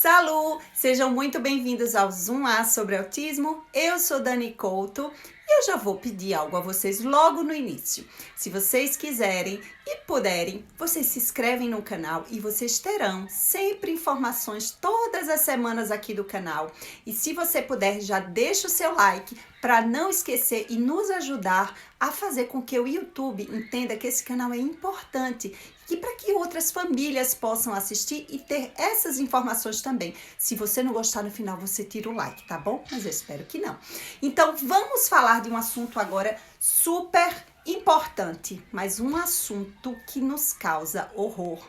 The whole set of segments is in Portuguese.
Salu! Sejam muito bem-vindos ao Zoom A sobre autismo. Eu sou Dani Couto e eu já vou pedir algo a vocês logo no início. Se vocês quiserem e puderem, vocês se inscrevem no canal e vocês terão sempre informações todas as semanas aqui do canal. E se você puder, já deixa o seu like para não esquecer e nos ajudar a fazer com que o YouTube entenda que esse canal é importante e para que outras famílias possam assistir e ter essas informações também. Se você não gostar, no final você tira o like, tá bom? Mas eu espero que não. Então vamos falar de um assunto agora super importante, mas um assunto que nos causa horror,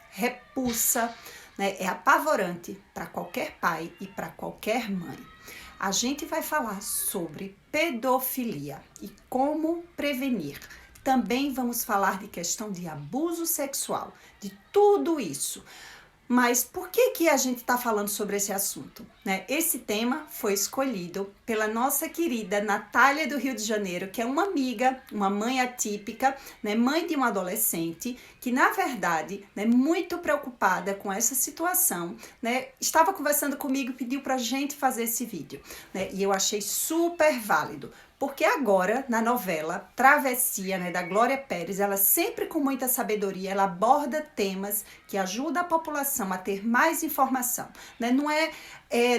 repulsa, né? É apavorante para qualquer pai e para qualquer mãe. A gente vai falar sobre pedofilia e como prevenir. Também vamos falar de questão de abuso sexual, de tudo isso. Mas por que a gente está falando sobre esse assunto, né? Esse tema foi escolhido pela nossa querida Natália do Rio de Janeiro, que é uma amiga, uma mãe atípica, né? Mãe de um adolescente, que na verdade, né, muito preocupada com essa situação, né? Estava conversando comigo e pediu para a gente fazer esse vídeo, né? E eu achei super válido. Porque agora, na novela Travessia, né, da Glória Pérez, ela sempre com muita sabedoria, ela aborda temas que ajudam a população a ter mais informação, né? Não é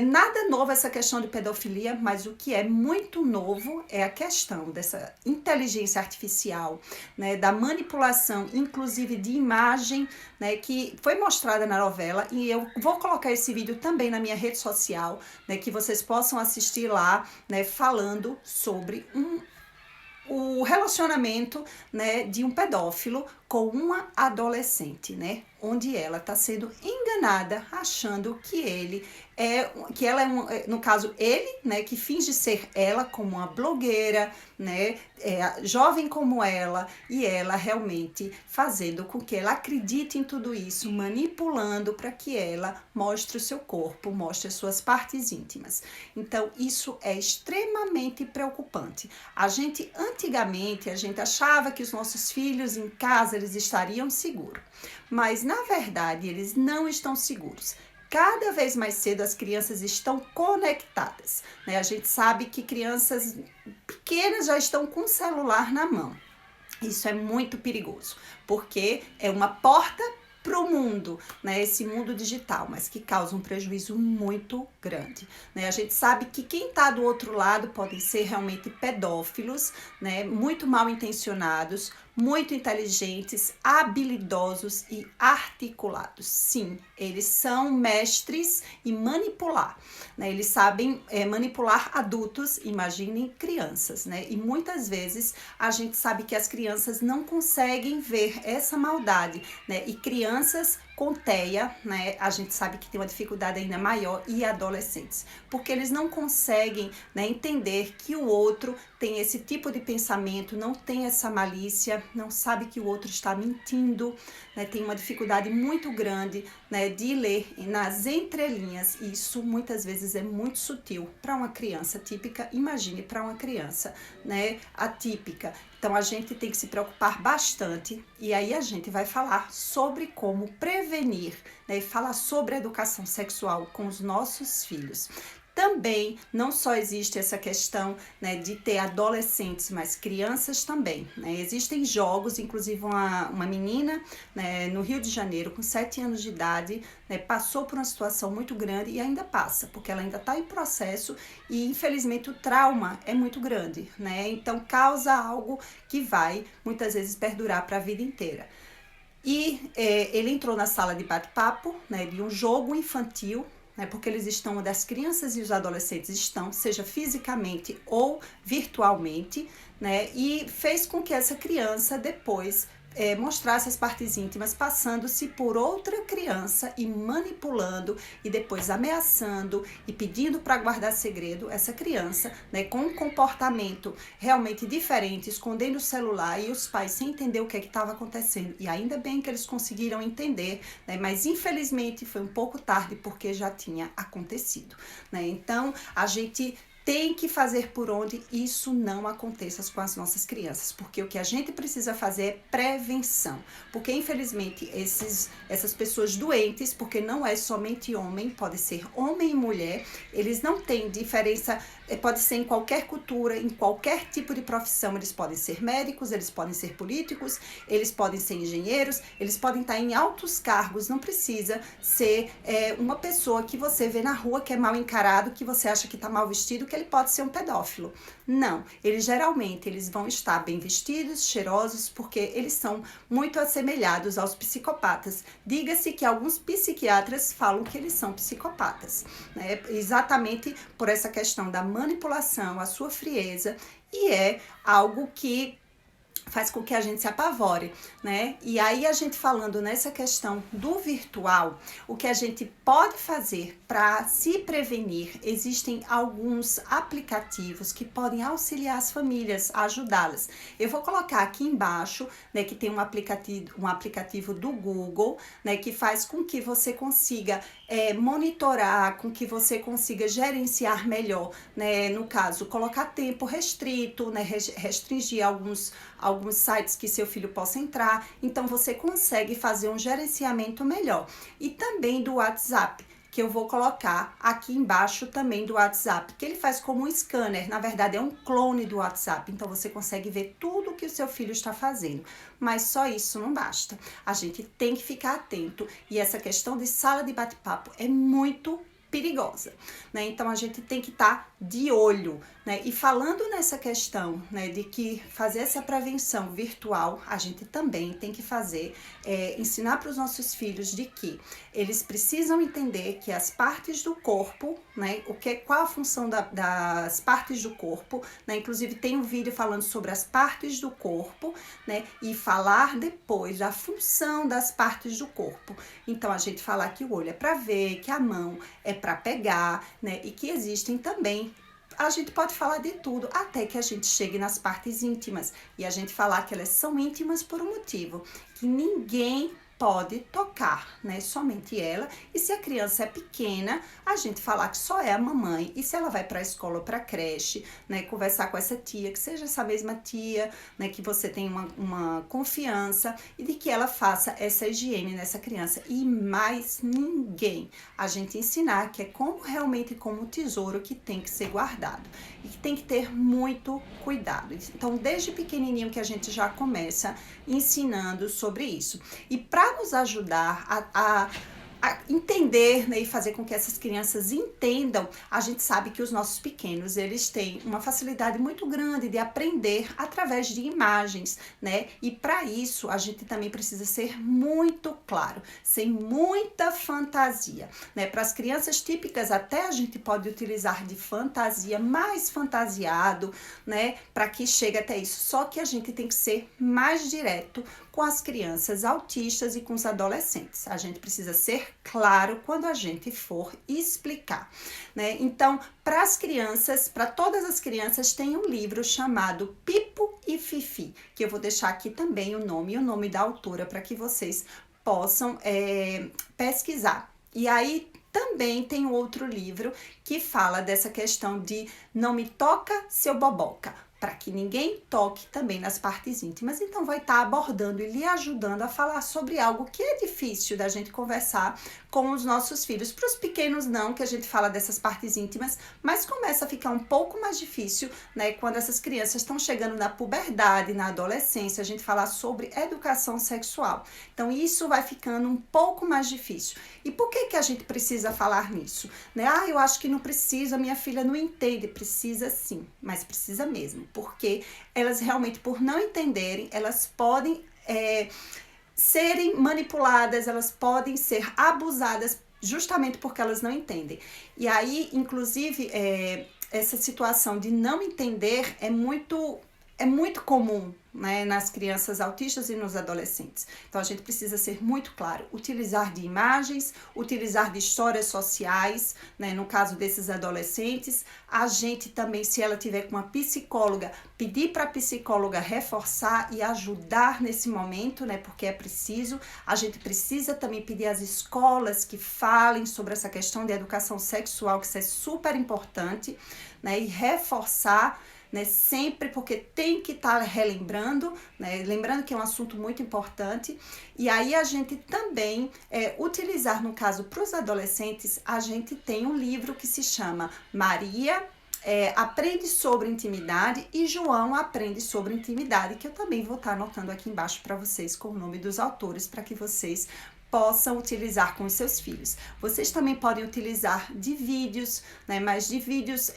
nada novo essa questão de pedofilia, mas o que é muito novo é a questão dessa inteligência artificial, né, da manipulação, inclusive de imagem, né, que foi mostrada na novela, e eu vou colocar esse vídeo também na minha rede social, né, que vocês possam assistir lá, né, falando sobre o relacionamento, né, de um pedófilo com uma adolescente, né, onde ela está sendo enganada, achando que ela é no caso ele, né, que finge ser ela como uma blogueira, né, jovem como ela, e ela realmente fazendo com que ela acredite em tudo isso, manipulando para que ela mostre o seu corpo, mostre as suas partes íntimas. Então isso é extremamente preocupante. Antigamente a gente achava que os nossos filhos em casa eles estariam seguros, mas na verdade eles não estão seguros. Cada vez mais cedo as crianças estão conectadas, né? A gente sabe que crianças pequenas já estão com o celular na mão. Isso é muito perigoso, porque é uma porta para o mundo, né? Esse mundo digital, mas que causa um prejuízo muito grande, né? A gente sabe que quem está do outro lado podem ser realmente pedófilos, né? Muito mal intencionados, muito inteligentes, habilidosos e articulados. Sim, eles são mestres em manipular, né? Eles sabem manipular adultos, imaginem crianças, né? E muitas vezes a gente sabe que as crianças não conseguem ver essa maldade, né? E crianças com TEA, né, a gente sabe que tem uma dificuldade ainda maior, e adolescentes, porque eles não conseguem, né, entender que o outro tem esse tipo de pensamento, não tem essa malícia, não sabe que o outro está mentindo, né, tem uma dificuldade muito grande, né, de ler nas entrelinhas. Isso muitas vezes é muito sutil para uma criança típica. Imagine para uma criança, né, atípica. Então a gente tem que se preocupar bastante, e aí a gente vai falar sobre como prevenir, né, e falar sobre a educação sexual com os nossos filhos. Também não só existe essa questão, né, de ter adolescentes, mas crianças também, né? Existem jogos, inclusive uma menina, né, no Rio de Janeiro, com 7 anos de idade, né, passou por uma situação muito grande e ainda passa, porque ela ainda está em processo e infelizmente o trauma é muito grande, né? Então causa algo que vai muitas vezes perdurar para a vida inteira. E ele entrou na sala de bate-papo, né, de um jogo infantil, né, porque eles estão, onde as crianças e os adolescentes estão, seja fisicamente ou virtualmente, né, e fez com que essa criança depois mostrasse as partes íntimas, passando-se por outra criança e manipulando e depois ameaçando e pedindo para guardar segredo essa criança, né, com um comportamento realmente diferente, escondendo o celular, e os pais sem entender o que estava acontecendo. E ainda bem que eles conseguiram entender, né, mas infelizmente foi um pouco tarde, porque já tinha acontecido, né? Então a gente tem que fazer por onde isso não aconteça com as nossas crianças, porque o que a gente precisa fazer é prevenção, porque infelizmente essas pessoas doentes, porque não é somente homem, pode ser homem e mulher, eles não têm diferença, pode ser em qualquer cultura, em qualquer tipo de profissão, eles podem ser médicos, eles podem ser políticos, eles podem ser engenheiros, eles podem estar em altos cargos, não precisa ser uma pessoa que você vê na rua que é mal encarado, que você acha que está mal vestido, que ele pode ser um pedófilo. Não, eles vão estar bem vestidos, cheirosos, porque eles são muito assemelhados aos psicopatas. Diga-se que alguns psiquiatras falam que eles são psicopatas, né? Exatamente por essa questão da manipulação, a sua frieza, e é algo que faz com que a gente se apavore, né? E aí a gente falando nessa questão do virtual, o que a gente pode fazer para se prevenir, existem alguns aplicativos que podem auxiliar as famílias, ajudá-las. Eu vou colocar aqui embaixo, né, que tem um aplicativo do Google, né, que faz com que você consiga monitorar, com que você consiga gerenciar melhor, né? No caso, colocar tempo restrito, né, restringir alguns sites que seu filho possa entrar, então você consegue fazer um gerenciamento melhor. E também do WhatsApp, que eu vou colocar aqui embaixo também do WhatsApp, que ele faz como um scanner, na verdade é um clone do WhatsApp, então você consegue ver tudo o que o seu filho está fazendo, mas só isso não basta, a gente tem que ficar atento, e essa questão de sala de bate-papo é muito perigosa, né? Então a gente tem que estar de olho, né? E falando nessa questão, né, de que fazer essa prevenção virtual, a gente também tem que fazer, ensinar para os nossos filhos de que eles precisam entender que as partes do corpo, né, qual a função das partes do corpo, né? Inclusive tem um vídeo falando sobre as partes do corpo, né? E falar depois da função das partes do corpo. Então a gente falar que o olho é para ver, que a mão é para pegar, né? E que existem também, a gente pode falar de tudo, até que a gente chegue nas partes íntimas. E a gente falar que elas são íntimas por um motivo, que ninguém pode tocar, né? Somente ela. E se a criança é pequena, a gente falar que só é a mamãe. E se ela vai para a escola ou para a creche, né? Conversar com essa tia, que seja essa mesma tia, né? Que você tem uma confiança e de que ela faça essa higiene nessa criança. E mais ninguém. A gente ensinar que é realmente como um tesouro que tem que ser guardado. E que tem que ter muito cuidado. Então, desde pequenininho que a gente já começa ensinando sobre isso. E para nos ajudar a entender, né, e fazer com que essas crianças entendam, a gente sabe que os nossos pequenos, eles têm uma facilidade muito grande de aprender através de imagens, né? E para isso, a gente também precisa ser muito claro, sem muita fantasia, né? Para as crianças típicas, até a gente pode utilizar de fantasia, mais fantasiado, né? Para que chegue até isso. Só que a gente tem que ser mais direto com as crianças autistas e com os adolescentes. A gente precisa ser claro quando a gente for explicar, né? Então, para as crianças, para todas as crianças, tem um livro chamado Pipo e Fifi, que eu vou deixar aqui também o nome e o nome da autora para que vocês possam pesquisar. E aí, também tem outro livro que fala dessa questão de não me toca, seu boboca, para que ninguém toque também nas partes íntimas. Então vai estar abordando e lhe ajudando a falar sobre algo que é difícil da gente conversar com os nossos filhos. Para os pequenos não, que a gente fala dessas partes íntimas, mas começa a ficar um pouco mais difícil, né, quando essas crianças estão chegando na puberdade, na adolescência, a gente falar sobre educação sexual. Então isso vai ficando um pouco mais difícil. E por que a gente precisa falar nisso? Né? Eu acho que não precisa, minha filha não entende. Precisa sim, mas precisa mesmo, porque elas realmente, por não entenderem, elas podem serem manipuladas, elas podem ser abusadas justamente porque elas não entendem. E aí, inclusive, essa situação de não entender é muito comum, né, nas crianças autistas e nos adolescentes. Então, a gente precisa ser muito claro, utilizar de imagens, utilizar de histórias sociais, né, no caso desses adolescentes. A gente também, se ela tiver com uma psicóloga, pedir para a psicóloga reforçar e ajudar nesse momento, né, porque é preciso. A gente precisa também pedir às escolas que falem sobre essa questão de educação sexual, que isso é super importante, né, e reforçar, né, sempre, porque tem que estar relembrando, né, lembrando que é um assunto muito importante. E aí a gente também utilizar, no caso, para os adolescentes, a gente tem um livro que se chama Maria Aprende sobre Intimidade e João Aprende sobre Intimidade, que eu também vou estar anotando aqui embaixo para vocês com o nome dos autores, para que vocês possam utilizar com os seus filhos. Vocês também podem utilizar de vídeos, né, mas de vídeos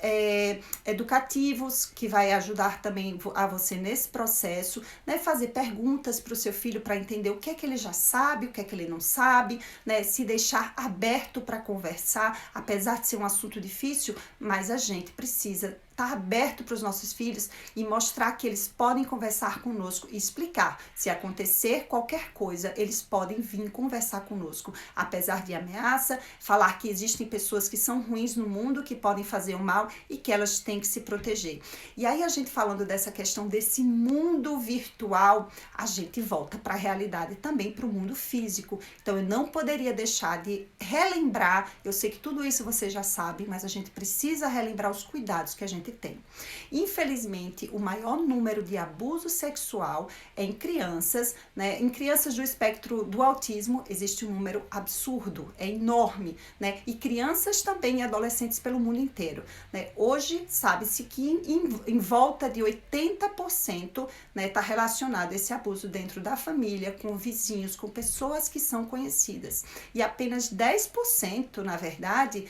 educativos, que vai ajudar também a você nesse processo, né, fazer perguntas para o seu filho para entender o que é que ele já sabe, o que é que ele não sabe, né, se deixar aberto para conversar, apesar de ser um assunto difícil, mas a gente precisa estar aberto para os nossos filhos e mostrar que eles podem conversar conosco e explicar. Se acontecer qualquer coisa, eles podem vir conversar conosco, apesar de ameaça, falar que existem pessoas que são ruins no mundo, que podem fazer o mal e que elas têm que se proteger. E aí a gente falando dessa questão desse mundo virtual, a gente volta para a realidade também, para o mundo físico. Então eu não poderia deixar de relembrar, eu sei que tudo isso você já sabe, mas a gente precisa relembrar os cuidados que a gente tem. Infelizmente, o maior número de abuso sexual é em crianças, né? Em crianças do espectro do autismo existe um número absurdo, é enorme, né? E crianças também e adolescentes pelo mundo inteiro, né? Hoje sabe-se que em volta de 80%, né, está relacionado esse abuso dentro da família, com vizinhos, com pessoas que são conhecidas. E apenas 10%, na verdade,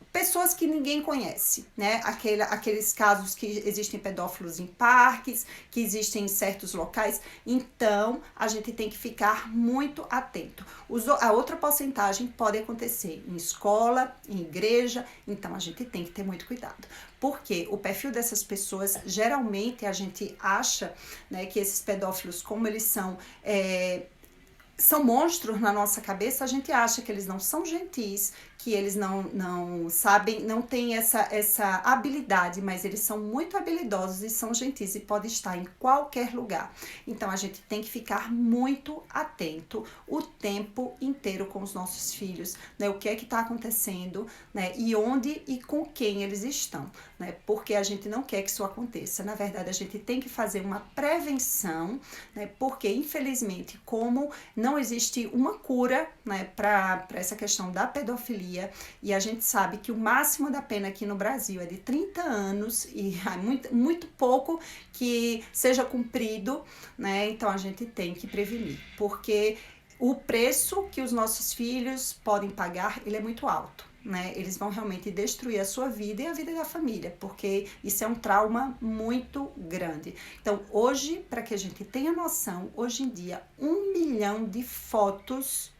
pessoas que ninguém conhece, né? Aqueles casos que existem pedófilos em parques, que existem em certos locais. Então, a gente tem que ficar muito atento. A outra porcentagem pode acontecer em escola, em igreja. Então, a gente tem que ter muito cuidado. Porque o perfil dessas pessoas, geralmente, a gente acha, né, que esses pedófilos, como eles são monstros na nossa cabeça, a gente acha que eles não são gentis, que eles não sabem, não têm essa habilidade, mas eles são muito habilidosos e são gentis e podem estar em qualquer lugar. Então, a gente tem que ficar muito atento o tempo inteiro com os nossos filhos, né? O que é que está acontecendo, né? E onde e com quem eles estão, né? Porque a gente não quer que isso aconteça. Na verdade, a gente tem que fazer uma prevenção, né? Porque, infelizmente, como não existe uma cura, né, para essa questão da pedofilia, e a gente sabe que o máximo da pena aqui no Brasil é de 30 anos e há muito pouco que seja cumprido, né? Então a gente tem que prevenir, porque o preço que os nossos filhos podem pagar, ele é muito alto, né? Eles vão realmente destruir a sua vida e a vida da família, porque isso é um trauma muito grande. Então, hoje, para que a gente tenha noção, hoje em dia, 1 milhão de fotos,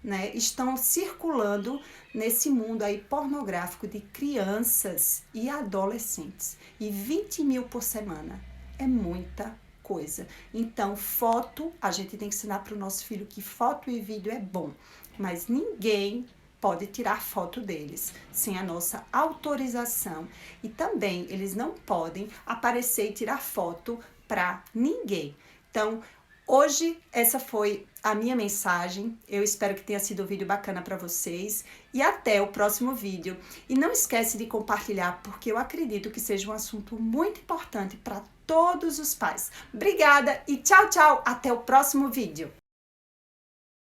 né, estão circulando nesse mundo aí pornográfico de crianças e adolescentes. E 20 mil por semana é muita coisa. Então, foto, a gente tem que ensinar para o nosso filho que foto e vídeo é bom, mas ninguém pode tirar foto deles sem a nossa autorização. E também eles não podem aparecer e tirar foto para ninguém. Então, hoje essa foi a minha mensagem. Eu espero que tenha sido um vídeo bacana para vocês e até o próximo vídeo. E não esquece de compartilhar, porque eu acredito que seja um assunto muito importante para todos os pais. Obrigada e tchau, tchau. Até o próximo vídeo.